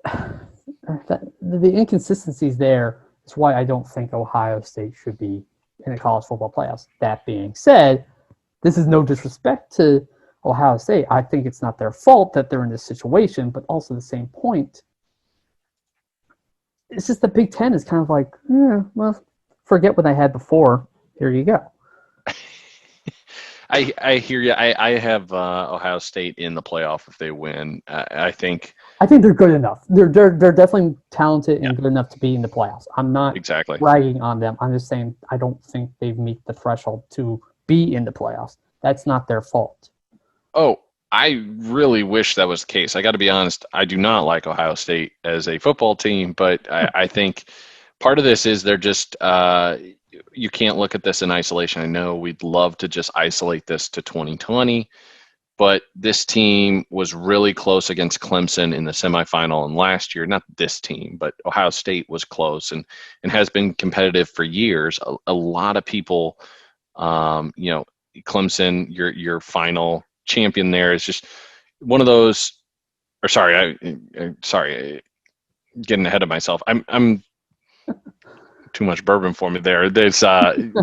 the inconsistencies there is why I don't think Ohio State should be in the college football playoffs. That being said, this is no disrespect to Ohio State. I think it's not their fault that they're in this situation, but also the same point. It's just the Big Ten is kind of like, well, forget what I had before. Here you go. I hear you. I have Ohio State in the playoff if they win. I think they're good enough. They're definitely talented and good enough to be in the playoffs. I'm not bragging on them. I'm just saying I don't think they meet the threshold to be in the playoffs. That's not their fault. Oh, I really wish that was the case. I got to be honest. I do not like Ohio State as a football team, but I think part of this is they're just you can't look at this in isolation. I know we'd love to just isolate this to 2020, but this team was really close against Clemson in the semifinal, and last year, not this team, but Ohio State was close and has been competitive for years. A lot of people, Clemson, your final champion there is just one of those. Or sorry, getting ahead of myself. I'm too much bourbon for me there. There's if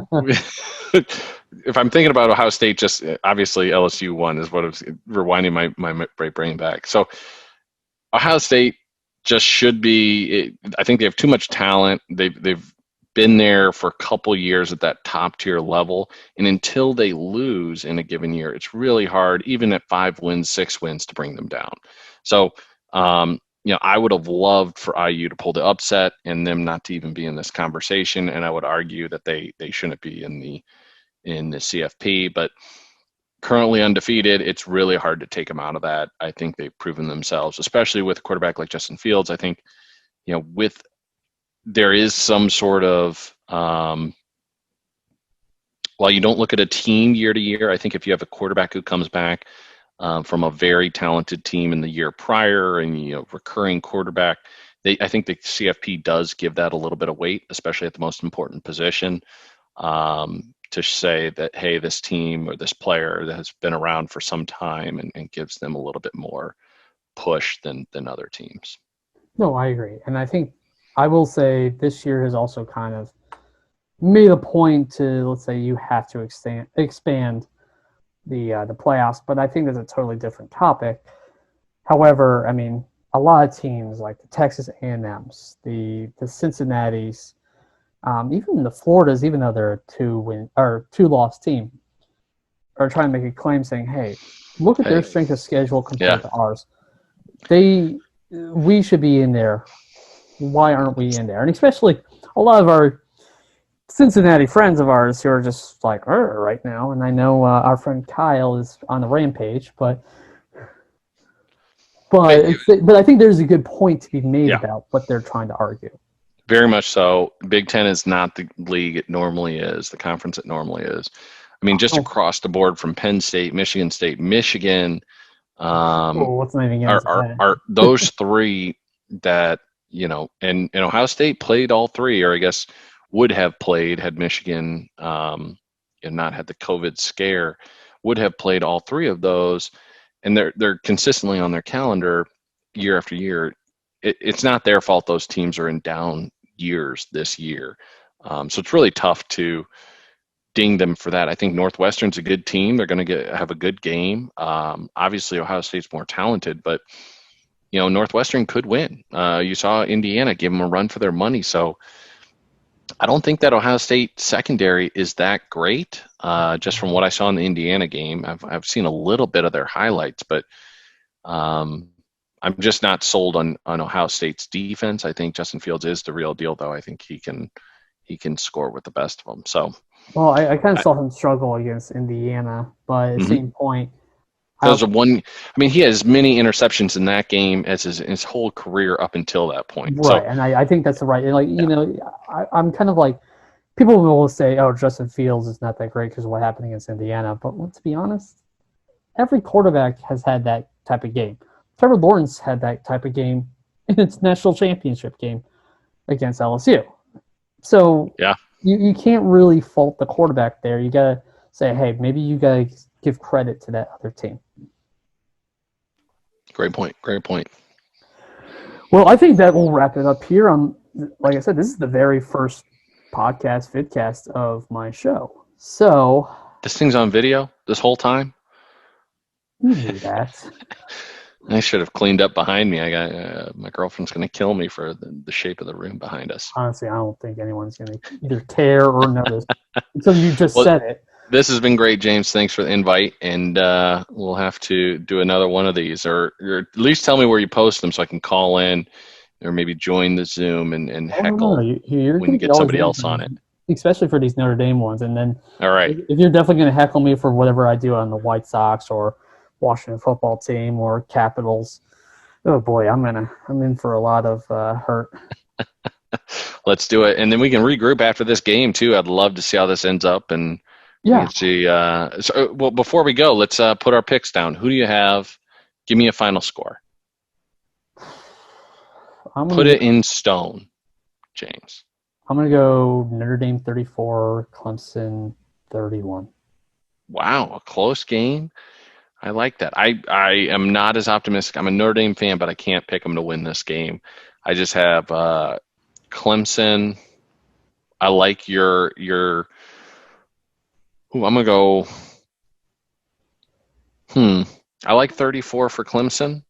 I'm thinking about Ohio State, just obviously LSU won is what I was rewinding my brain back. So Ohio State just should be. I think they have too much talent. They've been there for a couple years at that top tier level, and until they lose in a given year, it's really hard, even at 5 wins, 6 wins, to bring them down. So. I would have loved for IU to pull the upset and them not to even be in this conversation. And I would argue that they shouldn't be in the CFP, but currently undefeated, it's really hard to take them out of that. I think they've proven themselves, especially with a quarterback like Justin Fields. I think, there is some sort of, while you don't look at a team year to year, I think if you have a quarterback who comes back from a very talented team in the year prior and recurring quarterback, I think the CFP does give that a little bit of weight, especially at the most important position, to say that, hey, this team or this player that has been around for some time and gives them a little bit more push than other teams. No, I agree. And I think I will say this year has also kind of made a point to, let's say, you have to expand the playoffs, but I think that's a totally different topic. However, I mean, a lot of teams like the Texas A&Ms, the Cincinnatis, even the Floridas, even though they're a 2-loss team, are trying to make a claim saying, "Hey, look at their strength of schedule compared to ours. We should be in there. Why aren't we in there?" And especially a lot of our Cincinnati friends of ours who are just like right now, and I know our friend Kyle is on the rampage, but I think there's a good point to be made about what they're trying to argue. Very much so. Big Ten is not the league it normally is, the conference it normally is. I mean, just across the board from Penn State, Michigan, what's not even are those 3 that and Ohio State played all 3, or I guess would have played had Michigan and not had the COVID scare, would have played all 3 of those, and they're consistently on their calendar year after year. It's not their fault those teams are in down years this year, so it's really tough to ding them for that. I think Northwestern's a good team. They're going to have a good game. Obviously, Ohio State's more talented, but Northwestern could win. You saw Indiana give them a run for their money, so I don't think that Ohio State secondary is that great. Just from what I saw in the Indiana game, I've seen a little bit of their highlights, but I'm just not sold on Ohio State's defense. I think Justin Fields is the real deal, though. I think he can score with the best of them. So, well, I kind of saw him struggle against Indiana, but at the same point, he has as many interceptions in that game as his whole career up until that point. Right, and I think that's the right. I'm kind of like, people will say, "Oh, Justin Fields is not that great because of what happened against Indiana." But let's be honest, every quarterback has had that type of game. Trevor Lawrence had that type of game in its national championship game against LSU. So you can't really fault the quarterback there. You gotta say, hey, maybe you gotta give credit to that other team. Great point. Well, I think that will wrap it up here. Like I said, this is the very first podcast, vidcast of my show. So this thing's on video this whole time? You knew that. I should have cleaned up behind me. I got my girlfriend's going to kill me for the shape of the room behind us. Honestly, I don't think anyone's going to either care or notice until you just said it. This has been great, James. Thanks for the invite, and we'll have to do another one of these, or at least tell me where you post them so I can call in, or maybe join the Zoom and heckle when you get somebody else on it. Especially for these Notre Dame ones, and then all right, if you're definitely going to heckle me for whatever I do on the White Sox or Washington football team or Capitals, oh boy, I'm in for a lot of hurt. Let's do it, and then we can regroup after this game too. I'd love to see how this ends up, and see. Well, before we go, let's put our picks down. Who do you have? Give me a final score. Put it in stone, James. I'm going to go Notre Dame 34, Clemson 31. Wow, a close game. I like that. I am not as optimistic. I'm a Notre Dame fan, but I can't pick them to win this game. I just have Clemson. I like your I'm going to go I like 34 for Clemson,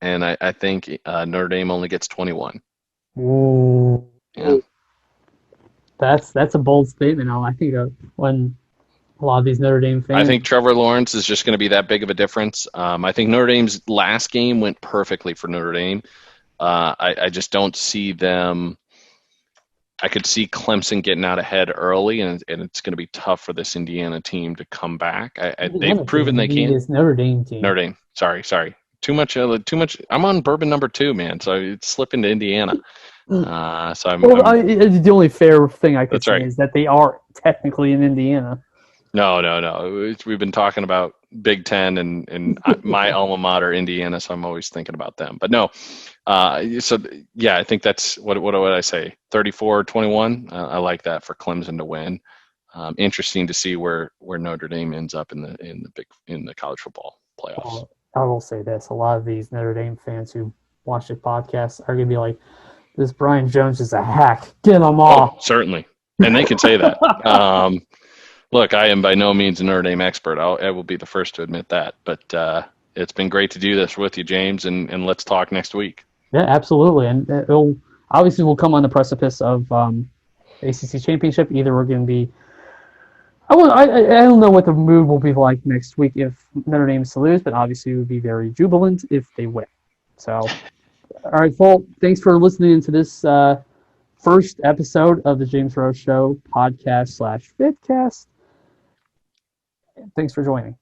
and I think Notre Dame only gets 21. Ooh. Yeah. That's a bold statement. I think when a lot of these Notre Dame fans... I think Trevor Lawrence is just going to be that big of a difference. I think Notre Dame's last game went perfectly for Notre Dame. I just don't see them... I could see Clemson getting out ahead early, and it's going to be tough for this Indiana team to come back. They've proven they can. It's Notre Dame team. Notre Dame. Sorry. Too much. I'm on bourbon number 2, man. So it's slipping to Indiana. The only fair thing I could say is that they are technically in Indiana. No. We've been talking about Big Ten and my alma mater, Indiana, so I'm always thinking about them. But no, I think that's what would I say? 34-21. I like that for Clemson to win. Interesting to see where Notre Dame ends up in the college football playoffs. Well, I will say this: a lot of these Notre Dame fans who watch the podcast are going to be like, "This Bryan Jones is a hack. Get him off." Oh, certainly, and they can say that. Look, I am by no means a Notre Dame expert. I will be the first to admit that. But it's been great to do this with you, James, and let's talk next week. Yeah, absolutely. And we'll come on the precipice of ACC Championship. Either we're going to be – I don't know what the mood will be like next week if Notre Dame is to lose, but obviously we would be very jubilant if they win. So, all right, Paul, thanks for listening to this first episode of the James Rowe Show podcast /vidcast. Thanks for joining.